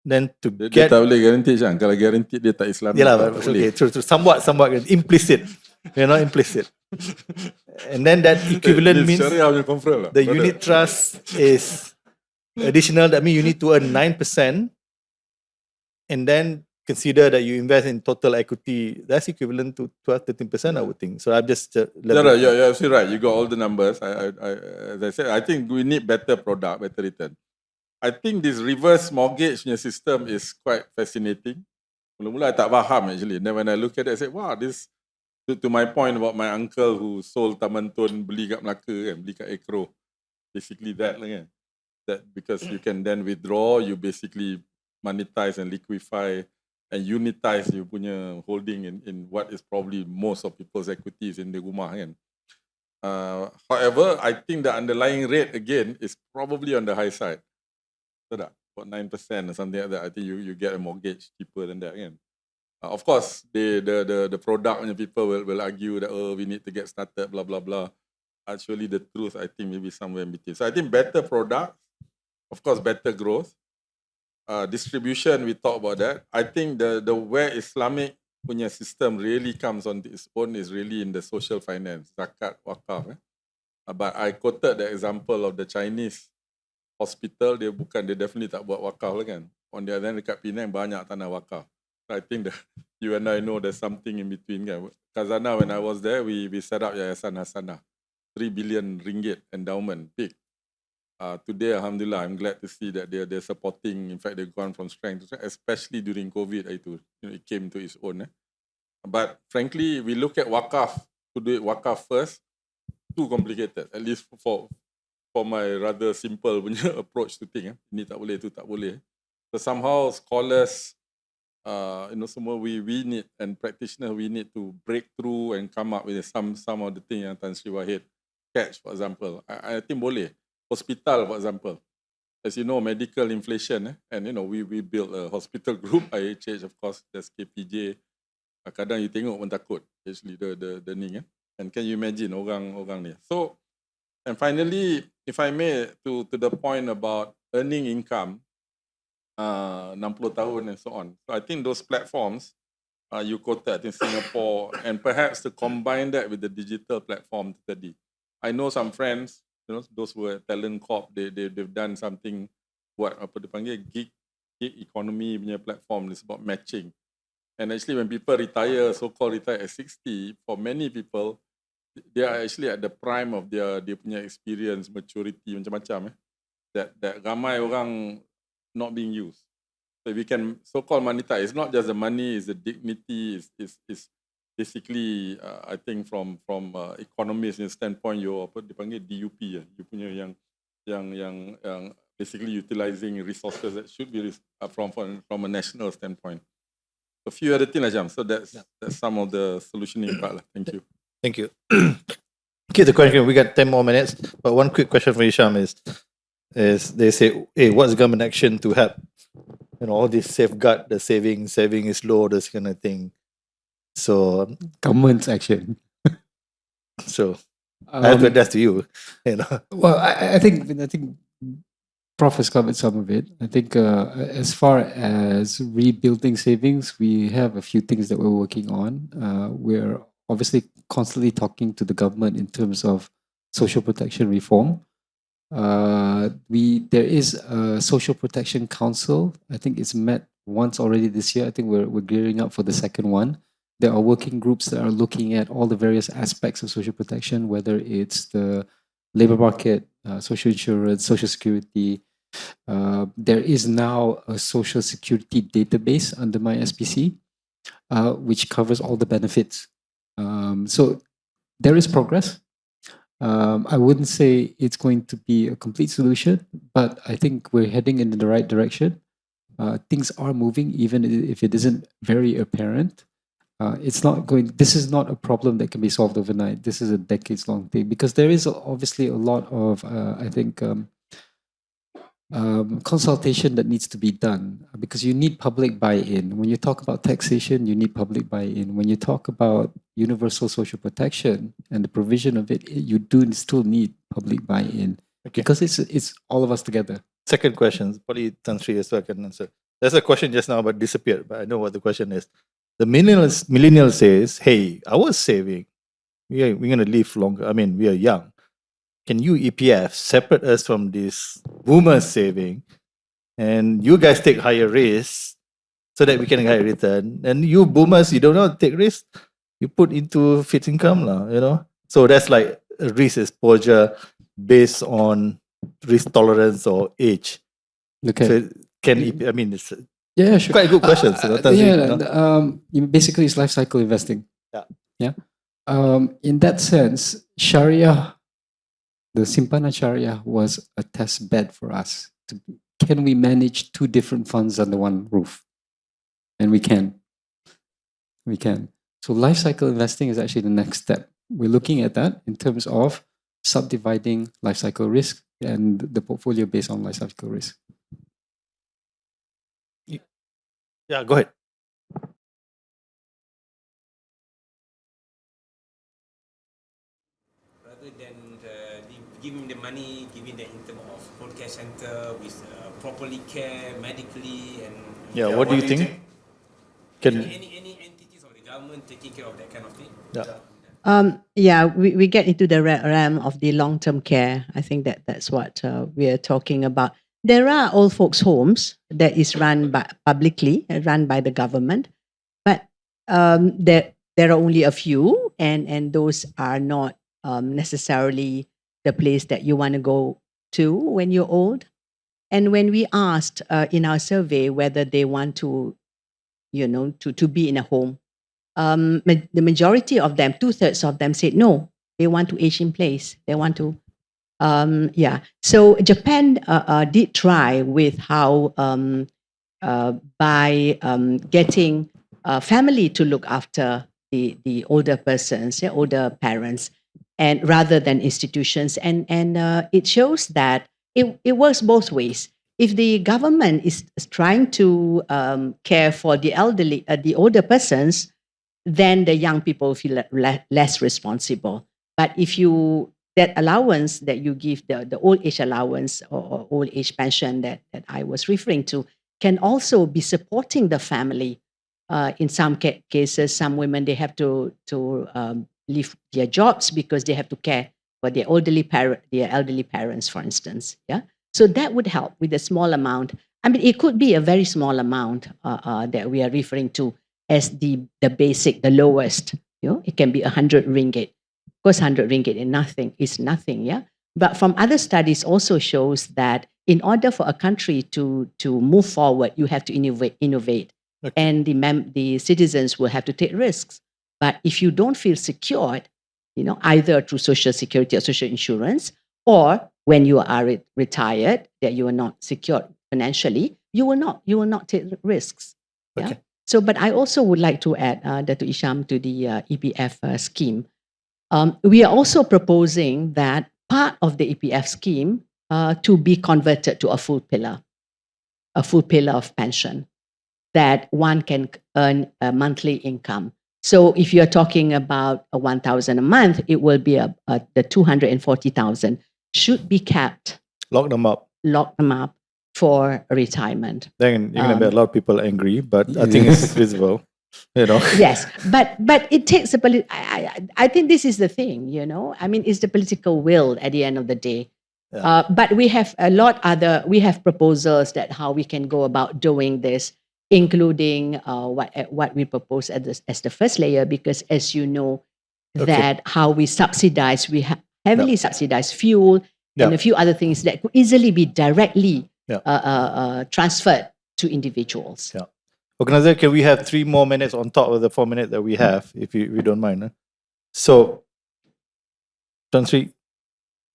then to Dia get tak boleh guarantee Syam. Kalau guarantee dia tak Islamic. yeah, tak but boleh. okay, true, somewhat implicit, implicit. And then that equivalent This means Shariah punya conference lah. the brother. unit trust is additional. That means you need to earn 9%, and then consider that you invest in total equity. That's equivalent to 12-13%, I would think. So I'm just You're absolutely right. You got all the numbers. As I said, I think we need better product, better return. I think this reverse mortgage punya system is quite fascinating. Mula-mula I tak faham actually. Then when I look at it, I say, wow, this to my point about my uncle who sold Taman Tun, beli kat Melaka kan, beli kat Ekro. Basically that lah kan. That because you can then withdraw, you basically monetize and liquefy and unitize you punya holding in what is probably most of people's equities in the rumah kan. However, I think the underlying rate again is probably on the high side. So that about 9% or something like that. I think you get a mortgage cheaper than that kan. Of course, the product and people will argue that we need to get started, blah blah blah. Actually, the truth I think maybe somewhere in between. So I think better product, of course, better growth. Distribution, we talk about that. I think the where Islamic punya system really comes on its own is really in the social finance, zakat, wakaf. But I quoted the example of the Chinese hospital, dia definitely tak buat wakaf lah kan. On the other hand, dekat Penang banyak tanah wakaf. So I think that you and I know there's something in between kan. Khazanah, when I was there, we set up Yayasan Hasanah, 3 billion ringgit endowment, big. Today, alhamdulillah, I'm glad to see that they're supporting. In fact, they've gone from strength to strength, especially during COVID. It came to its own. But frankly, we look at wakaf, to do it wakaf first, too complicated, at least for my rather simple punya approach to think. Ini tak boleh, itu tak boleh. So somehow scholars, semua we need, and practitioners, we need to break through and come up with some of the things yang Tan Sri Wahid catch, for example. I think boleh. Hospital, for example. As you know, medical inflation, and we built a hospital group, IHH, of course, there's KPJ. Kadang you tengok pun takut, actually, the ni. And can you imagine orang ni? So, and finally, if I may, to the point about earning income, 60 tahun and so on. So I think those platforms, you quoted, I think Singapore, and perhaps to combine that with the digital platform tadi. I know some friends, those who are Talent Corp, they've done something, apa dipanggil, gig economy punya platform, it's about matching. And actually when people retire, so-called retire at 60, for many people, they are actually at the prime of their punya experience, maturity, macam-macam. That ramai orang not being used. So if we can so-called monetize, it's not just the money, it's the dignity, is basically, I think from economist standpoint, your apa dipanggil DUP, you punya yang basically utilizing resources that should be from a national standpoint. A few other things lah, Jam. So that's some of the solutioning part lah. Thank you. Thank you. Okay, the question, we got 10 more minutes, but one quick question for Hisham is they say, hey, what's government action to help, all this safeguard the saving is low, this kind of thing. So Government's action. I have to address to you, Well, I think Prof has covered some of it. I think as far as rebuilding savings, we have a few things that we're working on. We're obviously constantly talking to the government in terms of social protection reform. There is a social protection council. I think it's met once already this year. I think we're gearing up for the second one. There are working groups that are looking at all the various aspects of social protection, whether it's the labor market, social insurance, social security. There is now a social security database under my SPC, which covers all the benefits. So there is progress. I wouldn't say it's going to be a complete solution, but I think we're heading in the right direction. Things are moving, even if it isn't very apparent. This is not a problem that can be solved overnight. This is a decades-long thing, because there is obviously a lot of, I think, consultation that needs to be done, because you need public buy-in. When you talk about taxation, you need public buy-in. When you talk about universal social protection and the provision of it, you do still need public buy-in, because it's all of us together. Second question, probably Tan Sri as well can answer. There's a question just now but disappeared, but I know what the question is. The millennial says, hey, I was saving. We're going to live longer. I mean, we are young. Can you EPF separate us from this boomer saving, and you guys take higher risks so that we can get higher return? And you boomers, you don't know how to take risks. You put into fixed income, you know. So that's like a risk exposure based on risk tolerance or age. Okay. So I mean, it's Yeah, sure. quite a good question. So Tan Sri, you know. Basically, it's life cycle investing. Yeah. In that sense, Shariah, the Simpanan Shariah, was a test bed for us. Can we manage two different funds under one roof? And we can. We can. So life cycle investing is actually the next step. We're looking at that in terms of subdividing life cycle risk and the portfolio based on life cycle risk. Yeah, go ahead. Rather than giving the money, giving the in terms of whole care center with properly care medically and Yeah, what do you think? Any entities of the government taking care of that kind of thing? Yeah, we get into the realm of the long-term care. I think that's what we are talking about. There are old folks' homes that is run publicly, run by the government, but there are only a few, and those are not necessarily the place that you want to go to when you're old. And when we asked in our survey whether they want to, to be in a home, the majority of them, 2/3 of them, said no. They want to age in place. They want to. So Japan did try with how by getting family to look after the older persons, older parents, and rather than institutions, and it shows that it works both ways. If the government is trying to care for the elderly, the older persons, then the young people feel less responsible. But if that allowance that you give, the old age allowance or old age pension that I was referring to, can also be supporting the family. In some cases, some women, they have to leave their jobs because they have to care for their elderly parents, for instance. Yeah, so that would help with a small amount. I mean, it could be a very small amount that we are referring to as the basic, the lowest. It can be 100 ringgit. Of course, 100 ringgit is nothing. Yeah, but from other studies also shows that in order for a country to move forward, you have to innovate. Okay. And the citizens will have to take risks. But if you don't feel secured, either through social security or social insurance, or when you are retired, that you are not secured financially, you will not take risks. Yeah. Okay. So, but I also would like to add, Dato' Isham, to the EPF scheme. We are also proposing that part of the EPF scheme to be converted to a full pillar of pension, that one can earn a monthly income. So if you're talking about 1,000 a month, it will be the 240,000 should be capped. Lock them up. lock them up for retirement. Then you're gonna be a lot of people angry, but I think it's visible. Yes, but it takes I think this is the thing, I mean, it's the political will at the end of the day. Yeah. But we have we have proposals that how we can go about doing this, including what we propose as the first layer, because as you know, Okay. that how we subsidize, heavily subsidize fuel and a few other things that could easily be directly transferred to individuals. Yeah. Organizer, can we have 3 more minutes on top of the 4 minutes that we have, if you don't mind? Huh? So, Tan Sri,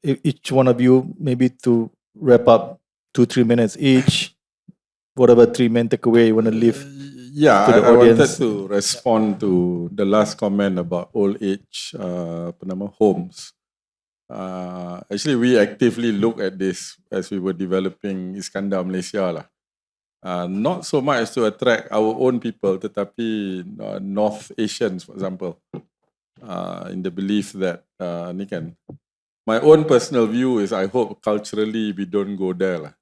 each one of you, maybe to wrap up 2-3 minutes each, whatever 3 main takeaway you want to leave. Yeah, to the I wanted audience. to respond to the last comment about old age homes. Actually, we actively look at this as we were developing Iskandar Malaysia lah. Not so much to attract our own people, tetapi North Asians, for example, in the belief that ni kan. My own personal view is I hope culturally we don't go there lah,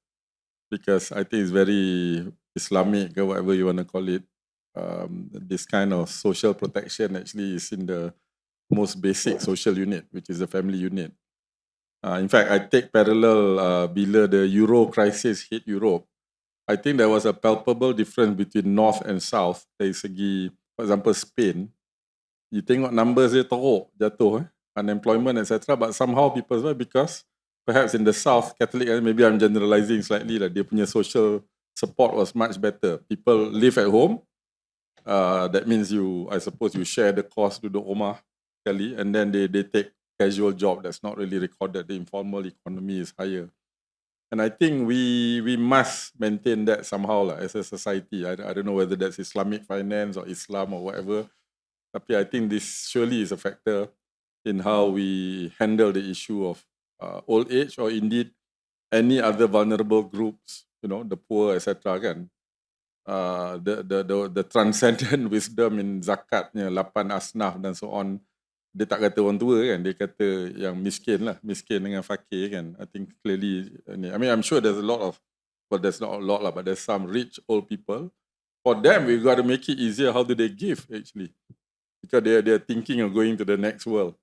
because I think it's very Islamic or whatever you want to call it. This kind of social protection actually is in the most basic social unit, which is the family unit. In fact, I take parallel bila the Euro crisis hit Europe. I think there was a palpable difference between North and South dari segi, for example, Spain. You tengok numbers dia teruk, jatuh, unemployment, etc. But somehow people, because perhaps in the South, Catholic, maybe I'm generalizing slightly, dia punya social support was much better. People live at home. That means I suppose you share the cost duduk rumah sekali, and then they take casual job that's not really recorded. The informal economy is higher. And I think we must maintain that somehow as a society. I don't know whether that's Islamic finance or Islam or whatever. Tapi I think this surely is a factor in how we handle the issue of old age, or indeed any other vulnerable groups, the poor, etc. Kan. The transcendent wisdom in zakatnya, 8 asnaf dan so on, dia tak kata orang tua kan, dia kata yang miskin lah, miskin dengan fakir kan. I think clearly, I mean, I'm sure there's a lot of, well, there's not a lot lah, but there's some rich old people. For them, we've got to make it easier. How do they give actually? Because they're thinking of going to the next world.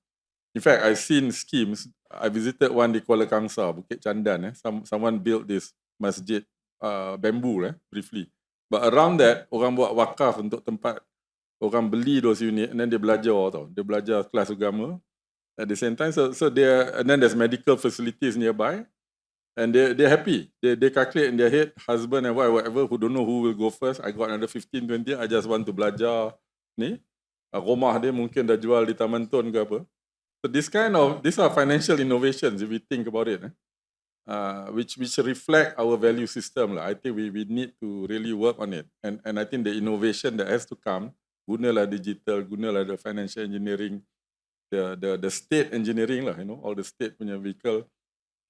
In fact, I've seen schemes. I visited one di Kuala Kangsar, Bukit Candan. Someone built this masjid, bamboo briefly. But around that, orang buat wakaf untuk tempat orang beli those unit, and then dia belajar tau. Dia belajar kelas agama at the same time. So and then there's medical facilities nearby, and they're happy. They calculate in their head, husband and wife, whatever, who don't know who will go first. I got another 15-20. I just want to belajar ni. Rumah dia mungkin dah jual di Taman Tun ke apa. So these are financial innovations if we think about it. Which reflect our value system. I think we need to really work on it. And I think the innovation that has to come, gunalah digital, gunalah the financial engineering, the state engineering all the state punya vehicle,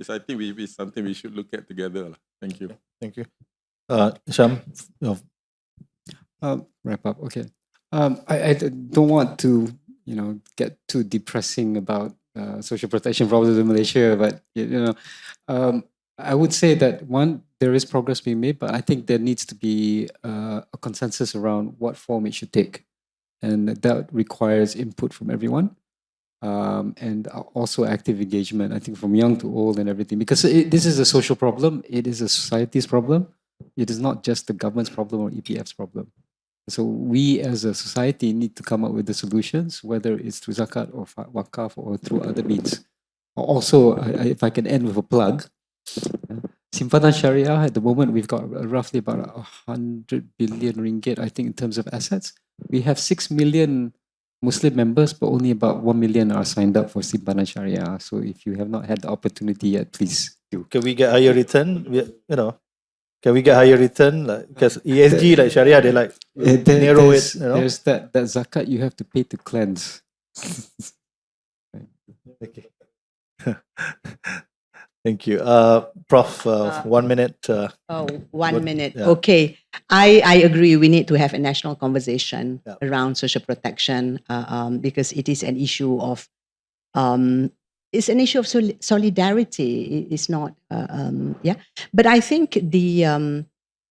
is I think is something we should look at together. Thank you. Thank you. Sham? Wrap up, okay. I don't want to, get too depressing about social protection problems in Malaysia, but I would say that one, there is progress being made, but I think there needs to be a consensus around what form it should take, and that requires input from everyone, and also active engagement. I think from young to old and everything, because this is a social problem. It is a society's problem. It is not just the government's problem or EPF's problem. So we as a society need to come up with the solutions, whether it's through zakat or wakaf or through other means. Also, if I can end with a plug, Simpanan Shariah, at the moment we've got roughly about 100 billion ringgit, I think, in terms of assets. We have 6 million Muslim members, but only about 1 million are signed up for Simpanan Shariah. So if you have not had the opportunity yet, please do. Can we get higher return? Can we get higher return? Because ESG, like Shariah, they narrow it. There's that zakat you have to pay to cleanse. Okay. Thank you. Prof, 1 minute. 1 minute. Yeah. Okay. I agree. We need to have a national conversation around social protection because it is an issue of it's an issue of solidarity. It's not, yeah. But I think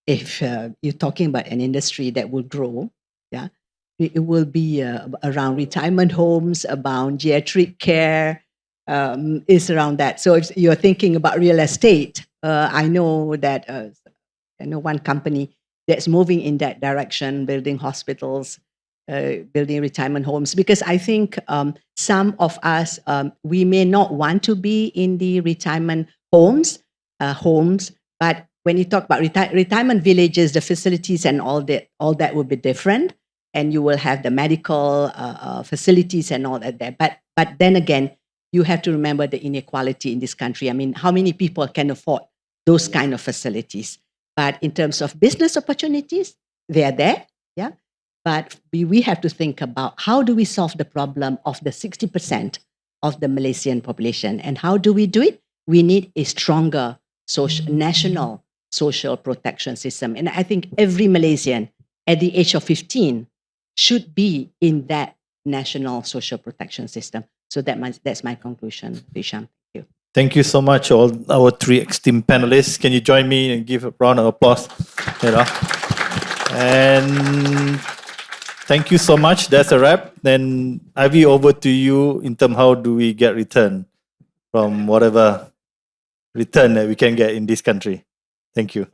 if you're talking about an industry that will grow, yeah, it will be around retirement homes, around geriatric care, is around that. So if you're thinking about real estate, I know that I know one company that's moving in that direction, building hospitals, building retirement homes, because I think some of us, we may not want to be in the retirement homes, but when you talk about retirement villages, the facilities and all that will be different, and you will have the medical facilities and all that there. But then again, you have to remember the inequality in this country. I mean, how many people can afford those kind of facilities? But in terms of business opportunities, they are there, yeah. But we have to think about how do we solve the problem of the 60% of the Malaysian population, and how do we do it? We need a stronger national social protection system, and I think every Malaysian at the age of 15 should be in that national social protection system. So that's my conclusion, Hisham. Thank you. Thank you so much, all our three esteemed panelists. Can you join me and give a round of applause? And thank you so much. That's a wrap. Then Ivy, over to you in terms how do we get return from whatever return that we can get in this country. Thank you.